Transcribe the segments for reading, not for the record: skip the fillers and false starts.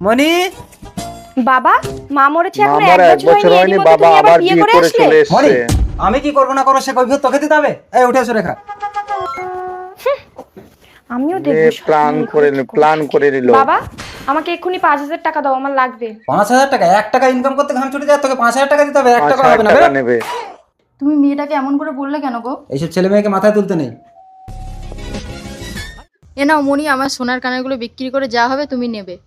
মনি বাবা, মা মরেছে এখন আমার 1 এক বছর বছর হয়নি, হয়নি, বাবা আবার বিয়ে করে চলে মনি এসেছে। আমি কি করবো না করবো সে কৈফিয়ত তোকে দিতে হবে। এই উঠে এসো রেখা। আমিও এ দেখবো প্ল্যান করে নিল। বাবা, আমাকে এক্ষুনি 5,000 টাকা দাও, আমার লাগবে। 5,000 টাকা? 1 টাকা ইনকাম করতে ঘাম ছুটে যায়, তোকে 5,000 টাকা দিতে হবে? 1 টাকা হবে না। 5,000 টাকা বেরো। নেবে। তুমি মেয়েটাকে এমন করে বললে কেন গো? এইসব ছেলে মেয়েকে মাথায় তুলতে নেই। এ নাও মনি, আমার সোনার কানেরগুলো বিক্রি করে যা হবে তুমি নেবে।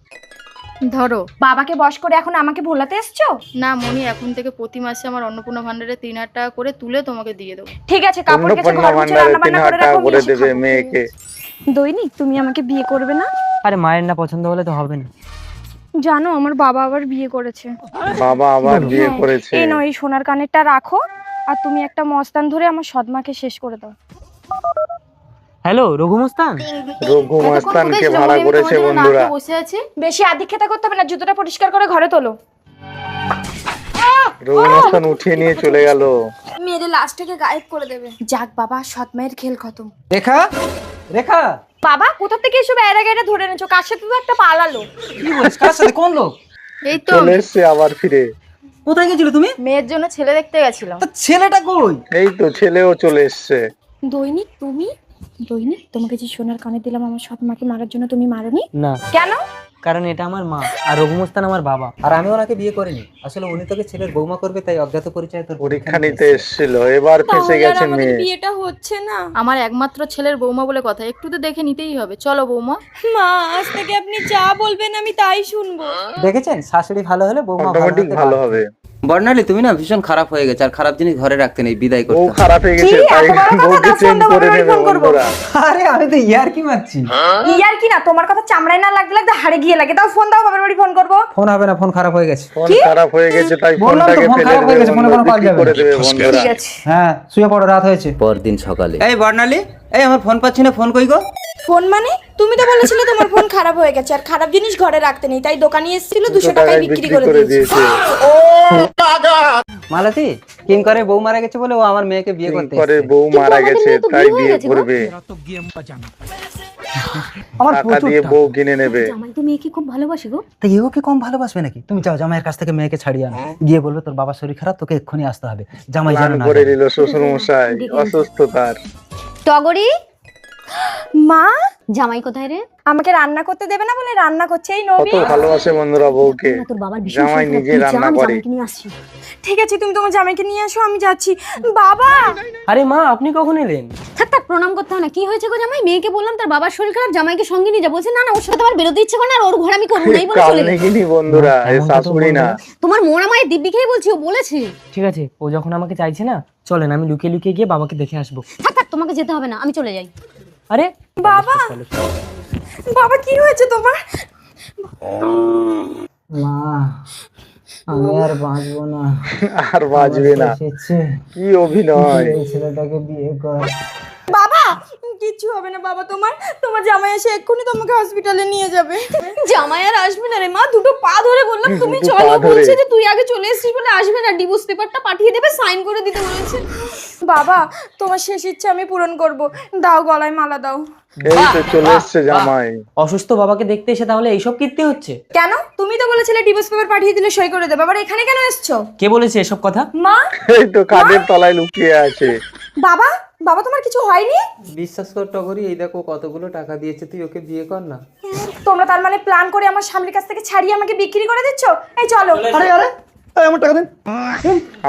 ধরো। বাবাকে বশ করে এখন আমাকে ভোলাতে এসছো? না মনি, এখন থেকে প্রতি মাসে আমার অন্নপূর্ণা ভান্ডারে 3,000 টাকা করে তুলে তোমাকে দিয়ে দেবো। ঠিক আছে, কাপড় কেচে অন্নপূর্ণা ঘর মুছে ভান্ডারে রান্না বান্না 3,000 করে টাকা রাখো, করে আমি এসে দেবে খাবো। মেয়েকে। দৈনিক তুমি আমাকে বিয়ে করবে না? আরে মায়ের না পছন্দ হলে তো হবে না। জানো আমার বাবা আবার বিয়ে করেছে। বাবা আবার বিয়ে হ্যাঁ, করেছে। এই নাও, এই সোনার কানেরটা রাখো আর তুমি একটা মস্তান ধরে আমার সৎমাকে শেষ করে দাও। হ্যালো রঘু মস্তান, রঘু মস্তানকে ভাড়া করেছে বন্ধুরা। বসে আছি। বেশি আদিক্ষেতা করতে হবে না, জুতোটা পরিষ্কার করে ঘরে তোলো। রঘু মস্তান উঠিয়ে নিয়ে চলে গেল। মেরে লাশটাকে গায়েব করে দেবে। যাক বাবা, সৎমায়ের খেল খতম। রেখা, রেখা বাবা, কোথা থেকে এসব এরা গাইরা ধরে এনেছো? কার সাথে তো একটা পালালো। কি বলিস? কার সাথে? কোন লোক? এই তো চলে এসছে আবার ফিরে। কোথায় গেছিলে তুমি? মেয়ের জন্য ছেলে দেখতে গেছিলাম। তা ছেলেটা কই? এই তো ছেলেও চলে এসছে। দৈনিক তুমি, দৈনিক তোমাকে যে সোনার কানে দিলাম আমার সৎমাকে মারার জন্য, তুমি মারোনি না কেন? কারণ এটা আমার মা আর রঘু মস্তান আমার বাবা। আর আমি ওনাকে বিয়ে করিনি, আসলে উনি তোকে ছেলের বৌমা করবে তাই অজ্ঞাত পরিচয় তোর পরীক্ষা নিতে এসেছিল, এবার ফেসে গেছে মেয়ে। বিয়েটা হচ্ছে না। আমার একমাত্র ছেলের বৌমা বলে কথা, একটু তো দেখে নিতেই হবে। চলো বৌমা। মা, আজ থেকে আপনি যা বলবেন আমি তাই শুনবো। দেখেছেন, শাশুড়ি ভালো হলে বৌমা ভালো অটোমেটিক হতে ভালো বাধ্য। হবে। বর্ণালী, তুমি না ভীষণ খারাপ হয়ে গেছে, আর খারাপ জিনিস ঘরে রাখতে নেই, বিদায় ও করতে হবে। খারাপ হয়ে গেছে কি? তাই এত বড় কথা? বউকে না, চেঞ্জ ফোন দাও, করে আমি নেবে ফোন করবো। বন্ধুরা। আরে আমি তো ইয়ার কি মারছি। ইয়ার কি না, তোমার কথা চামড়ায় না লাগতে লাগতে হাড়ে গিয়ে লাগে। তাও ফোন দাও, বাবার বাড়ি ফোন করবো। ফোন হবে না, ফোন খারাপ হয়ে গেছে। ফোন খারাপ হয়ে গেছে তাই বললাম তো, ফোনটাকে ফোন ফেলে খারাপ হয়ে দেবে গেছে, ফোনে বন্ধুরা, কোনো কাজ বিক্রি যাবে করে না। দেবে বন্ধুরা। ঠিক আছে। হ্যাঁ, শুয়ে পড়ো, রাত হয়েছে। পরদিন সকালে। এই বর্ণালী, এই আমার ফোন পাচ্ছি না, ফোন কই গো? ফোন মানে? তুমি তো বলেছিলে তোমার ফোন খারাপ হয়ে গেছে আর খারাপ জিনিস ঘরে রাখতে নেই, তাই দোকানে এসেছিল 200 টাকায় বিক্রি করে দিয়েছে। মালতী, কিং করে বউ মারা গেছে বলে ও আমার মেয়েকে বিয়ে করতে করে এসেছে। বউ মারা গেছে তাই বিয়ে করবে। আমার টাকা দিয়ে বউ কিনে নেবে। জামাই তো মেয়েকে খুব ভালোবাসে গো। তা এও কি কম ভালোবাসবে নাকি? তুমি যাও, জামাইয়ের কাছ থেকে মেয়েকে ছাড়িয়ে আনো, গিয়ে বলবে তোর বাবার শরীর খারাপ, তোকে এক্ষুনি আসতে হবে। জামাই প্ল্যান জানো না করে নিল শ্বশুর মশাই, অসুস্থ তার। টগরি, মা, জামাই কোথায় রে? আমাকে রান্না করতে দেবে না বলে রান্না করছে এই কত নবী। ভালোবাসে বন্ধুরা বউকে। না, তোর বাবার ভীষণ জামাই শরীর নিজে খারাপ, তুই যা, রান্না আমি করে। জামাইকে নিয়ে আসছি। ঠিক আছে, তুমি তোমার জামাইকে নিয়ে আসো, আমি যাচ্ছি। বাবা, আরে মা আপনি কখন এলেন? থাক থাক, প্রণাম করতে হয় না। কি হয়েছে গো জামাই? মেয়েকে বললাম তার বাবার শরীর খারাপ, জামাইকে সঙ্গে নিয়ে যা। বলছে না না, ওর সাথে আমার বেরোতে ইচ্ছে করে না, আর ওর ঘর আমি করবো না, এই বলে কাল চলে গেছে। নেগিনি বন্ধুরা, এ এমন কথা শাশুড়ি না। বলবে না। তোমার মোড়া মায়ের দিব্যি খেয়ে বলছি, ও বলেছে। ঠিক আছে, ও যখন আমাকে চাইছে না, চলেন আমি লুকিয়ে লুকিয়ে গিয়ে বাবাকে দেখে আসবো। থাক থাক, তোমাকে যেতে হবে না, আমি চলে যাই। আরে বাবা, বাবা কি হয়েছে তোমার? মা, আমি আর বাঁচবো না। আর বাঁচবে না। এসেছে, কি অভিনয়। এই ছেলেটাকে বিয়ে কর। বাবা, কিচ্ছু হবে না বাবা, তোমার তোমার জামাই এসে এক্ষুনি তোমাকে হসপিটালে নিয়ে যাবে। জামাই আর আসবে না রে মা, দুটো পা ধরে বললাম তুমি দুটো চলো, পা ধরে। বলছে যে তুই আগে চলে এসেছিস বলে আসবে না, ডিভোর্স পেপারটা পাঠিয়ে দেবে, সাইন করে দিতে বলেছে। বাবা, তোমার শেষ ইচ্ছা আমি পূরণ করব। দাও, গলায় মালা দাও। এই তো চলে এসছে জামাই। অসুস্থ বাবাকে দেখতে এসে তাহলে এইসব কীর্তি হচ্ছে? কেন? তুমি তো বলেছিলে ডিভোর্স পেপার পাঠিয়ে দিলে সই করে দেবে, আবার এখানে কেন এসছো? কে বলেছে এসব কথা? মা, এই তো কাদের তলায় লুকিয়ে আছে। বাবা, বাবা তোমার কিছু হয়নি? বিশ্বাস কর টগরি, এই দেখো কতগুলো টাকা দিয়েছে, তুই ওকে বিয়ে কর না। তোমরা তার মানে প্ল্যান করে আমার স্বামীর কাছ থেকে ছাড়িয়ে আমাকে বিক্রি করে দিচ্ছ? এই চলো। আরে আরে, এই আমার টাকা দিন।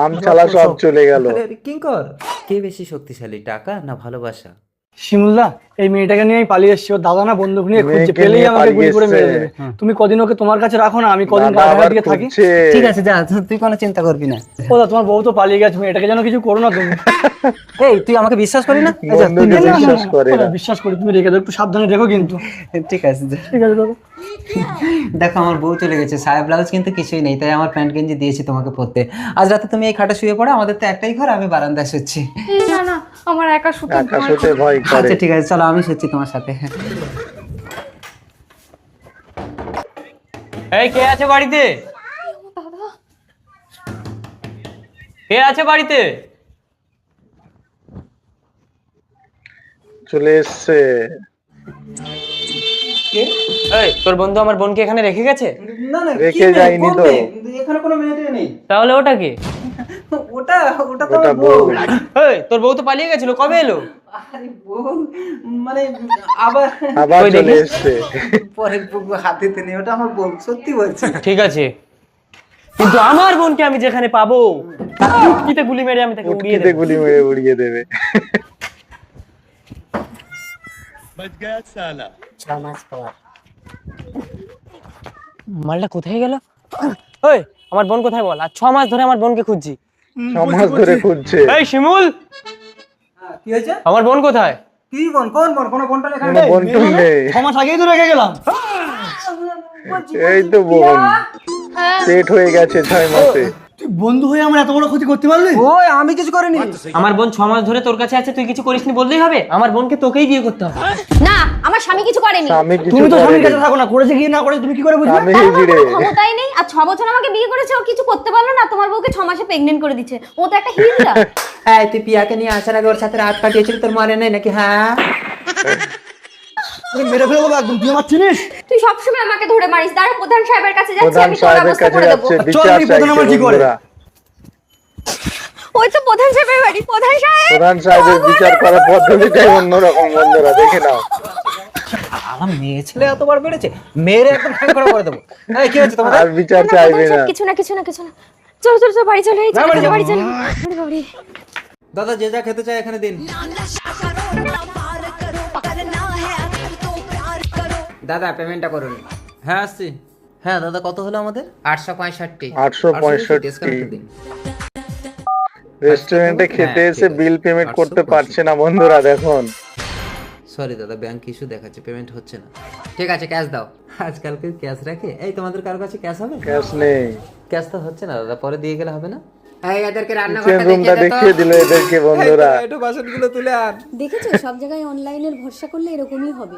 আমছালা সব চলে গেল। কিঙ্কর, কে বেশি শক্তিশালী, টাকা না ভালোবাসা? শিমুলদা, এই মেয়েটাকে নিয়ে আমি পালিয়ে এসেছি। ওর দাদা না বন্দুক নিয়ে খুঁজছে, মেয়েকে পেলেই নিয়ে আমাকে গুলি করে পালিয়ে মেরে দেবে। তুমি কদিন ওকে তোমার কাছে রাখো না, আমি কদিন দাদা আবার কাছাকাছি দিকে থাকি। খুঁজছে। ঠিক আছে, যা, তুই কোনো চিন্তা করবি না। ও দা, তোমার বউ তো পালিয়ে গেছে, মেয়েটাকে যেন কিছু করো না তুমি। এই তুই আমাকে বিশ্বাস করি না? এই যা, তুই বন্ধুকে নিয়ে নে। বিশ্বাস করে ও দা, না। বিশ্বাস করি, তুমি রেখে দাও, একটু সাবধানে রেখো কিন্তু। ঠিক আছে, যা। ঠিক আছে দাদা। দেখো আমার বউ চলে গেছে, সায়া ব্লাউজ কিন্তু কিছুই নেই, তাই আমার প্যান্ট গেঞ্জি দিয়েছি তোমাকে পরতে। আজ রাতে তুমি এই খাটে শুয়ে পড়ো, আমাদের তো একটাই ঘর, আমি বারান্দায় শুচ্ছি। না না, আমার একা শুতে একা শুতে ভয় করে। আচ্ছা ঠিক আছে, চলো আমি শুচ্ছি তোমার সাথে। এই কে আছে বাড়িতে? কে আছে বাড়িতে? চলে এসছে। এই তোর বন্ধু আমার বোনকে এখানে রেখে গেছে? না না রেখে কি মেয়ে? যায়নি কোন তো। মেয়ে? কিন্তু এখানে কোনো মেয়েটে নেই। তাহলে ওটা কি? ওটা ওটা তো ওটা আমার বউ। বউ। এই তোর বউ তো পালিয়ে গেছিল, কবে এলো? আরে বউ মানে আবার আবার ওই চলে দেখি। এসছে। পরের বউ হাতেতে নেই, ওটা আমার বউ, সত্যি বলছি। ঠিক আছে, কিন্তু আমার বোনকে আমি যেখানে পাবো তার উটকিতে গুলি মেরে আমি তাকে উড়িয়ে উটকিতে দেবো। গুলি মেরে উড়িয়ে দেবে। মালটা কোথায় গেল? ওই আমার বোন কোথায় বল? আর 6 মাস ধরে আমার বোনকে খুঁজছি। 6 মাস ধরে খুঁজছে। এই শিমুল, হ্যাঁ, কি হয়েছে? আমার বোন কোথায়? কি বোন? কোন বোন? কোনো বোনটা লেখা কোনো নেই। বন্টন নেই। 6 মাস আগেই তো রেখে গেলাম। এই তো বোন পেট হয়ে গেছে 6 মাসে। তুই বন্ধু হয়ে আমার এত বড় ক্ষতি করতে পারলি? ওই আমি কিছু করিনি। আমার বোন 6 মাস ধরে তোর কাছে আছে, তুই কিছু করিসনি বললেই হবে? আমার বোনকে তোকেই বিয়ে করতে হবে। না আমার স্বামী কিছু করেনি। স্বামী কিছু তুমি তো স্বামীর করেনি। কাছে থাকো না, করেছে কি না করেছে তুমি কি করে বুঝবে? স্বামী তার হিজড়ে। কোনো ক্ষমতাই নেই। আর 6 বছর আমাকে বিয়ে করেছে, ও কিছু করতে পারলো না। তোমার বউকে 6 মাসে প্রেগনেন্ট করে দিচ্ছে। ও তো একটা হিজড়া। হ্যাঁ, তুই পিয়াকে নিয়ে আসার আগে ওর সাথে রাত কাটিয়েছিলি, তোর মনে নেই নাকি? হ্যাঁ, তুই মেরে ফেলবো একদম, তুই আমার চিনিস? তুই সবসময় আমাকে ধরে মারিস। দাঁড়া প্রধান সাহেবের কাছে যাচ্ছি, প্রধান আমি তোর সাহেবের ব্যবস্থা কাছে করে দেবো। যাচ্ছে, চল, বিচার আমি প্রধান আমার চাইছে কি করে? বন্ধুরা। ওই তো প্রধান সাহেবের বাড়ি। প্রধান সাহেব, প্রধান সাহেবের বিচার করার পদ্ধতিটাই অন্যরকম বন্ধুরা, দেখে নাও। আমার মেয়ে ছেলে এতবার বেড়েছে, মেয়েরে একদম ঠ্যাং করে দেবো। এই, কি হচ্ছে তোমাদের? আর বিচার না, চাইবে প্রধান না। সাহেব, কিছু না কিছু না কিছু না। চলো চলো চলো, বাড়ি চলো। এই চলো, চলো, বাড়ি চলো। আরে বাবারে। দাদা যে যা খেতে চায় এখানে দিন। দাদা পেমেন্টটা করুন। হ্যাঁ আসছি। হ্যাঁ দাদা কত হলো আমাদের? 865। 865 ডিসকাউন্ট দিন। রেস্টুরেন্টে খেতে হ্যাঁ, এসে ঠিক আছে। বিল পেমেন্ট করতে 865 পারছে না বন্ধুরা, দেখুন। সরি দাদা, ব্যাংক ইস্যু দেখাচ্ছে, পেমেন্ট হচ্ছে না। ঠিক আছে, ক্যাশ দাও। আজকাল কেউ ক্যাশ রাখে? এই তোমাদের কারো কাছে ক্যাশ হবে? ক্যাশ নেই। ক্যাশ তো হচ্ছে না দাদা, পরে দিয়ে গেলে হবে না? এই এদেরকে কিচেন রান্নাঘরটা রুমটা দেখিয়ে দে তো। দেখিয়ে দিল এদেরকে বন্ধুরা। একটু বাসনগুলো তুলে আন। দেখেছো সব জায়গায় অনলাইনের ভরসা করলে এরকমই হবে।